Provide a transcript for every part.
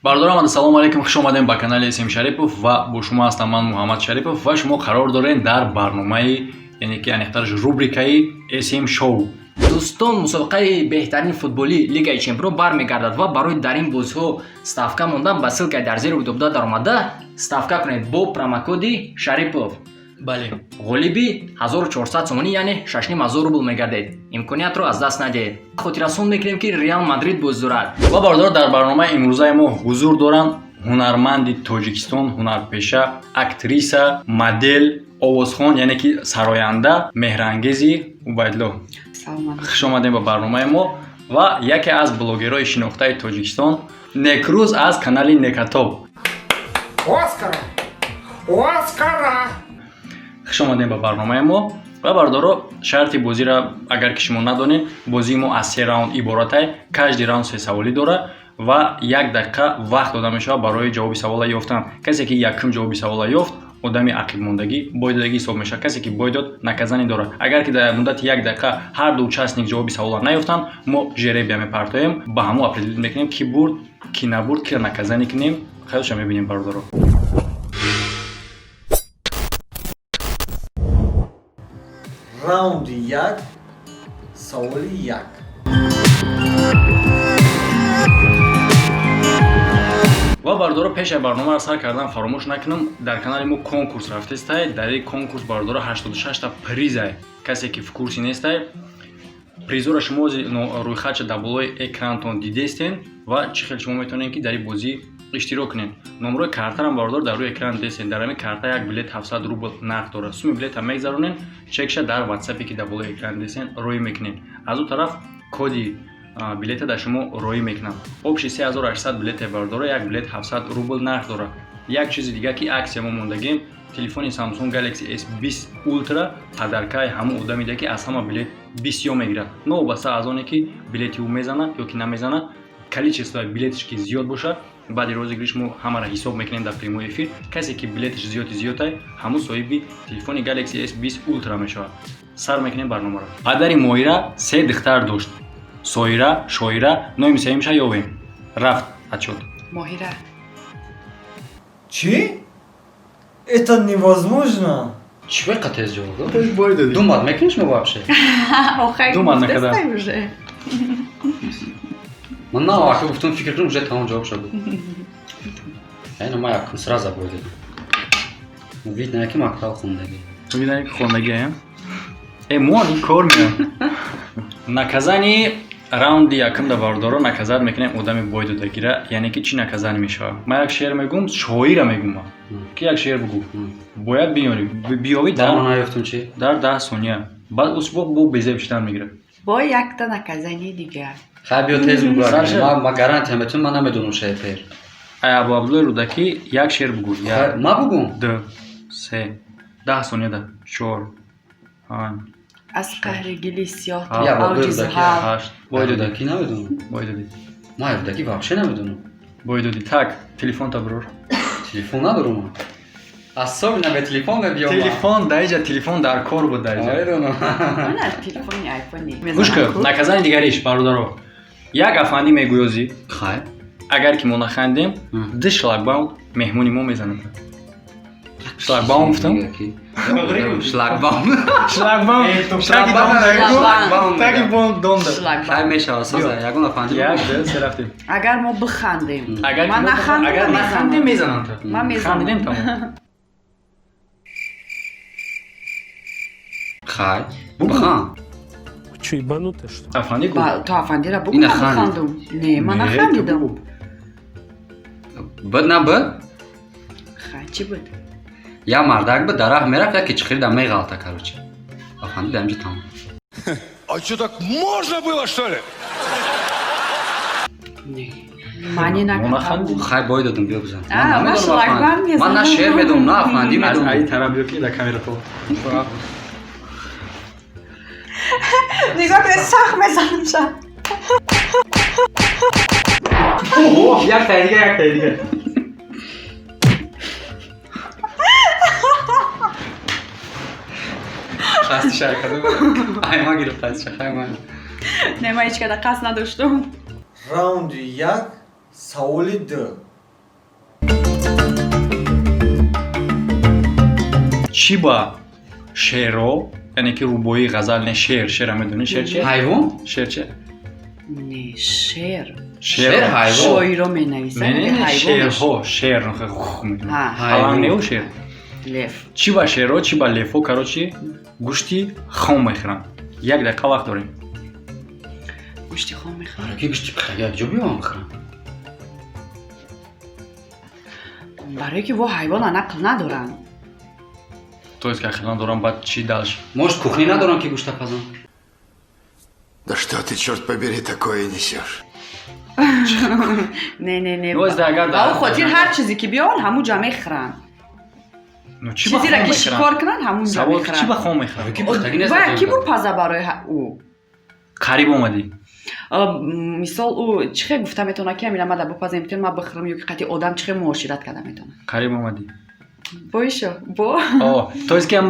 Бардор Амад, салому алейкум, хуш омадем ба канали Эсим Шарипов ва бо шумо ҳастам ман Муҳаммад Шарипов ва шумо қарор дорем дар барномаи, яъне ки аниқтарш рубрикаи Эсим Шоу. дӯстон, мусобиқаи беҳтарин футболӣ Лигаи Чемпион бармегардад ва барои дар ин бозиҳо ставка мондан ба ссилкаи дар зери видео даромада ставка кунед бо промокоди Шарипов. Бале. ғолиби 1400 сомонӣ, яъне 6500 рубл мегардед. имкониятро аз даст надиҳед. хотиррасон мекунем ки Реал Мадрид боз дорад. Ва бардор дар барномаи имрӯзаи мо ҳузур доранд ҳунарманди Тоҷикистон, ҳунарпеша, актриса, модел, овозхон, яъне ки сароянда Меҳрангези Убайдулло. Хуш омадем ба барномаи мо ва яке аз блогерои шинохтаи Тоҷикистон, Некрӯз аз канали Некатоб. Оскара! Хуш омадем ба барномаи мо. Ва бардоро шарти бозиро агар ки шумо надонед, бозии мо аз 3 раунд иборат аст. Каждый раунд 3 саволӣ дора ва 1 дақиқа вақт дода мешавад барои ҷавоби савола ёфтан. Касе ки якум ҷавоби савола ёфт, одами ақибмондагӣ, бойдодагӣ ҳисоб мешавад. Касе ки бой дод, наказанӣ дорад. Агар ки дар муддати 1 дақиқа ҳар ду участник ҷавоби савола наёфтанд, мо жеребия мепартоем, ба ҳамо определит мекунем ки бурд, ки набурд, ки наказанӣ кунем. Хелша мебинем бардоро. Раунди 1, саволи 1. ва бардоро пеши барномаро сар кардан фаромӯш накунам, дар канали мо конкурс рафтестай. Дар ин конкурс бардоро 86 та призай. Касе ки в курси нестай, призора шумо рӯйхатча дар болои экранатон дидестен ва чӣ хел шумо метавонед ки дар ин бозӣ иштирок кунед. Номрои картарам бардор дар рӯи экран дидестен. Дар ҳамин карта як билет 700 рубл нақд дорад. Суми билета мегзаронен, чекша дар WhatsApp ки дар болои экран дидестен роӣ мекунед. Аз он тараф коди билета дар шумо роӣ мекунам. Обши 3800 билете бардора, як билет 700 рубл нақд дорад. Як чизи дига ки аксия мо мондагем, телефони Samsung Galaxy S20 Ultra падаркаи ҳамон одамиде ки аз ҳама билет бисёр мегирад. Новобаста аз оне ки билети ӯ мезанад ё ки намезанад, количествои билетиш ки зиёд бошад, баъди розыгриш мо ҳамаро ҳисоб мекунем дар прямой эфир. Касе ки билетиш зиёд ҳамон соҳиби телефони Galaxy S20 Ultra мешавад. Сар мекунем барномаро. Падари Моира 3 духтар дошт. Соира, Шоира, номи сеюмша ёвем. Рафт отчёт. Моҳира. Чӣ? Это невозможно. Чӣ қатез ҷавоб? Думад мекуниш мо вообще? Охай, Думад накада. гуфтастай уже. Ман на вақти гуфтам фикр кунам уже тамом ҷавоб шуд. Яъне ма якум сразу будем. Видно ки мактаб хондаги. Ту видани ки хондаги ам? Мо ин кор меям. Наказани раунди якум да бардоро наказат мекунем одами бойдодагира, яъне ки чӣ наказанӣ мешавад? Ма як шеър мегӯм, шоира мегӯм ман. Ки як шеър бигӯ. Бояд биёрӣ. Биёвӣ Дар наёфтум чӣ? дар 10 сония. Баъд усбоқ бо безе биштар мегирад. Бо якта наказани дигар. Хай биё тез бигӯ. Саша. Ма гарантия метавонам, ман намедонам шепер. Ай Абу Абдуллои Рӯдаки як шеър бигӯ. Ма бигӯм? 2 3 10 сония да 4 5 аз қаҳри гили сиёҳ то Я бо авҷи Рӯдаки, зуҳал. 8 бойдоди. Ки намедонам. Бойдоди. Ма Рӯдаки вообще намедонам. Бойдоди. Так, телефонта бирор. Телефон надорам. Особенно бе телефон мебиём. Телефон даиҷа, телефон дар кор буд даиҷа. Намедонам. Ана телефони айфони. Гӯш кун, наказани дигариш бародаро. Як афанди мегӯёзӣ. Хай. Агар ки мо нахандем, ди шлагбаум меҳмони мо мезанад. Шлагбаум гуфтам? Шлагбаум. Шлагбаум. Шлагбаум. Таки бон донда. Хай мешавад соза. Ягон афанди. Як, ду, се рафтем. агар мо бихандем, Агар ки ман мо агар нахандем мезанам. мезананд. Ман Хандидем мезанам. тамом. Хай. Бахан. Что, ебанутый, что ли? Афанди гуфт. Ба то афандира бигӯ Ина ман ханд. бихандам. Не, ман Не, нахандидам. ту бигӯ. Бад на бад. Хай чӣ буд? Я мардак бы дарахт мерафт, яке чихирида меғалта, короче. Афанди дамҷи тамом. А что, так можно было, что ли? Мани Мо нахандем. Хай бой додам биё бизан. Ман шлагбаум мезанам. Ман на шеър медонам, на афанди Аз медонам. аи тараб биё ки дар камератон. нигоҳ кунед сахт мезанам ша. Як тай дига, як тай дига. Қасди шаркаду. Ай ма гирифт аз шахай ман. Не, ман ҳеч када қасд надоштум. Раунди 1, саволи 2. چی با شعرو یعنی که روبایی غزل نه شعر هم میدونی شعر چیه؟ حیوان؟ شعر چیه؟ نه شعر شعر حیوان شوی رو می نویسن نه شعرها شعر نخه خوخ میدونی حیوان نه و شعر لیف چی با شعرو چی با لیفو کاروچی گوشتی خام میخرن یک دقیقه وقت داریم گوشتی خام میخوام برای که گشتی بخیر یک جا بیام بخورم برای که و حیوان نقل ندارن تو از که خیلی دارم بعد چی دلش ماشت کخنی ندارم که گوشت پزم Да что ты, черт побери, такое несешь? نه روز اگر با او خاطر هر چیزی که بیان همو جا میخرن چی با چیزی را خام که شکار میخرن کنن همون جا سوال چی با میخرن خام میخرن که بختگی نیست و کی بود پزه برای او قریب اومدی مثال او چخه گفته میتونه که میرم مده بپزه میتونه ما بخورم یا که قطعی آدم چخه معاشرت کرده میتونه قریب اومدی بایشو با تو از که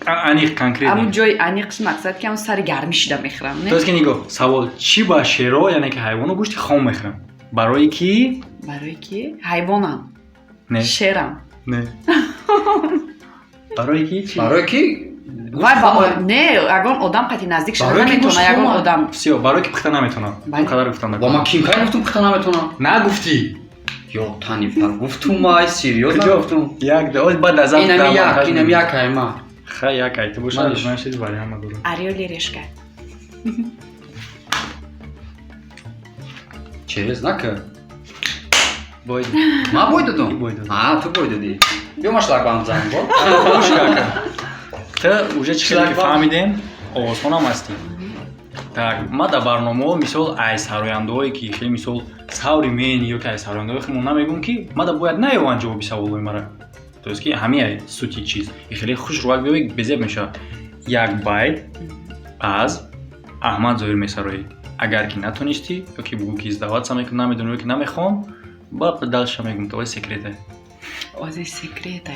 انیق کنکریت همون جای انیقش مقصد که همون سر گرمی شده میخورم تو نه از که نگاه سوال چی با شیرو یعنی که حیوانو گوشتی خام میخرن برای کی برای که حیوانم نه شیرم نه برای کی چی برای کی؟ وای با نه اگر آدم قطعی نزدیک شده برای که گوشت نمیتونه اگر خامه. آدم بسیار برای کی پخته نمیتونم بله. اون قدر گفتم با ما کیم کاری گفتم بخیر نمیتونم نگفتی یا تانی پر گفتم ما سیریوز کجا نگفتم یک دو بعد از اینم یک ما خیلی یک ایت باشه مالش. من چیز برای همه دارم اریولی رشکه چیز نکرد باید ما بای دادم بای دادم. تو بای دادی بیا ما شلک بام زنم با تو уже چیزی که فهمیدیم آسان هم هستی так ما در برنامه مثال ای سراینده که خیلی مثال سوری مین یا که ای سراینده خیلی نمیگم که ما در باید نیوان جوابی سوالای مرا то есть که همه سوتی چیز خیلی خوش رو بیاید بزیب میشه یک байт از احمد ظاهر میسرایی اگر که نتونستی یا که بگو که ازدواج سمی که نمیدونم که نمیخوام با دلش میگم تو سکرته اوزی سکرته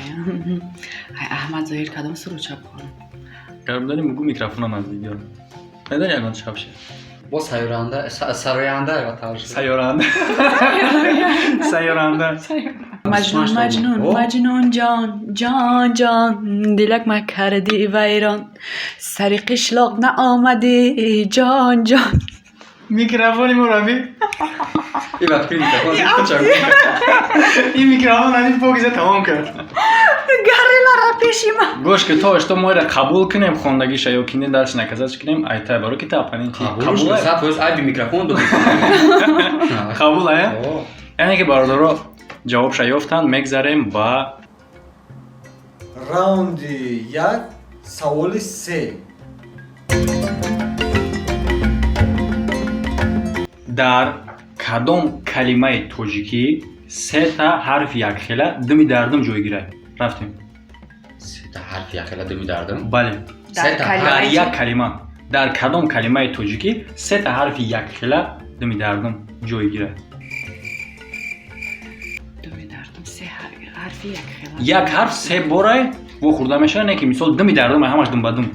احمد ظاهر کدام سرو چپ کنم گرم داریم بگو میکروفون نزدیک بیار نداری اگه چپ شه با سراینده یا ترش سیارنده سیارنده مجنون مجنون مجنون جان جان جان دلک ما کردی ویران سری قشلاق نه آمدی جان جان میکروفونی مرابی این وقت که این میکروفون این فوقیزه تمام کرد گری لارا پیشی من گوش که تو اشتو ما را قبول کنیم خوندگی شا یا کنیم درش نکزش کنیم ایتا برو که تاپنین که قبول قبول است تو از میکروفون دو قبول های یعنی که برادرها جواب شا یافتن میگذاریم با راوندی یک سوال 3 در کدام کلمه توجیکی سه تا حرف یک خیله دمی دردم جای گیره رفتیم سه تا حرف یک خیلی دمی دردم بله سه تا در یک کلمه در کدام کلمه توجیکی سه تا حرف یک خیله دمی دردم جای گیره دومی دردم سه حرفی یک خیلی یک حرف سه باره و خورده میشه نه که مثال دمی دردم همش دم بدم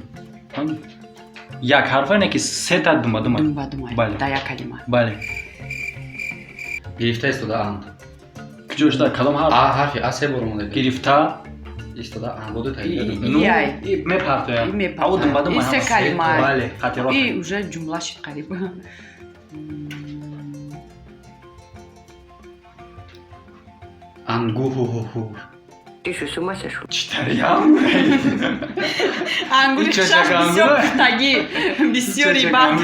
یک حرف نه که سه تا دم بدم دم بدم بله در یک کلمه بله گرفته است دا اند کجاش در کدام حرف حرفی سه بار اومده گرفته است دا اند بوده ای میپرته میپرته. او دم بدم این سه کلمه. بله خاطرات ای уже جمله شد قریب انگوه چطوریم انگوری چه خشم چه بسیار انگوره؟ پختگی بسیاری بد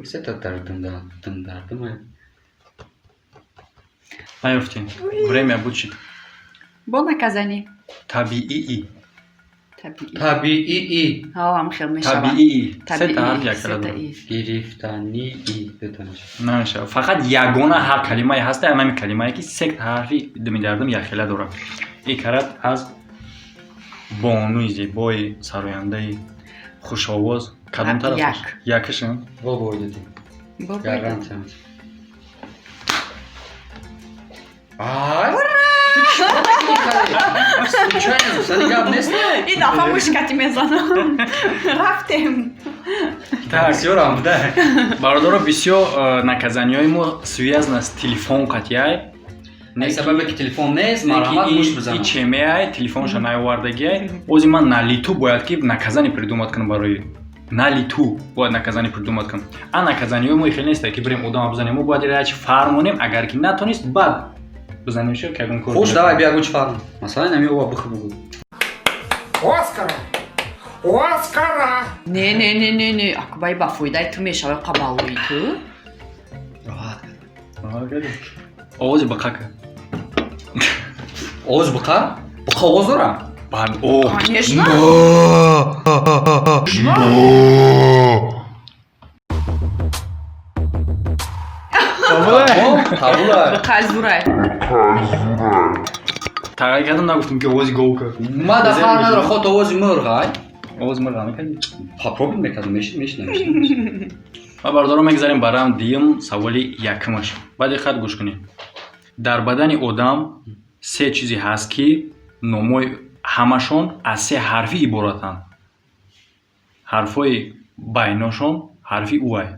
سه تا دردم نیفتیم время بود با نکزنی طبیعی طبیعی ها هم خیلی میشوه طبیعی سه تا حرف یک سه کلمه تا داره ای. گرفتنی بتونش نمیشه فقط یگانه هر کلمه هست همین کلمه که سه تا حرفی دمی دردم یک خیله داره این کرد از بانوی زیبای سراینده خوش آواز کدام طرفش یکشن با بایدی با گرانتم آی چه سنی گاب نیست این دفعه مشکتی میزنم رفتیم Таксиёрам буда. Бародоро бисёр наказаниҳои мо связан с телефон қатияй. Не сабабе ки телефон нест, марҳамат муш бизанам. Чемеяй, телефонша наовардагиай. Ози ман на литу бояд ки наказание придумат кунам барои. На литу бояд наказание придумат кунам. А наказаниҳои мо хеле нест ки бирем одама бизанем. Мо бояд ирач фармонем, агар ки натонист бад бизанем шо ки ягон кор. Хуш, давай бия гуч фарм. Масалан, ами ова биху бугу. Оскара! Оскара! не. Акбай ба фоидаи ту мешавад қабалои ту. Роҳат. Овози бақака. Овоз биқа? Биқа овоз дорам? Бад Конечно. Қабулай. Биқа зурай. тағйир кардам нагуфтам ки овози гов кард. Ма дафар надора хот овози мурғай. Овози мар мекардӣ. Попробуй мекардам, мешинам. ва бардоро мегзарем ба равндиюм саволи якумаш. Ба диққат гӯш кунед. Дар бадани одам се чизе ҳаст ки номҳои ҳамашон аз се ҳарфӣ иборатанд. ҳарфҳои байношон ҳарфи уай.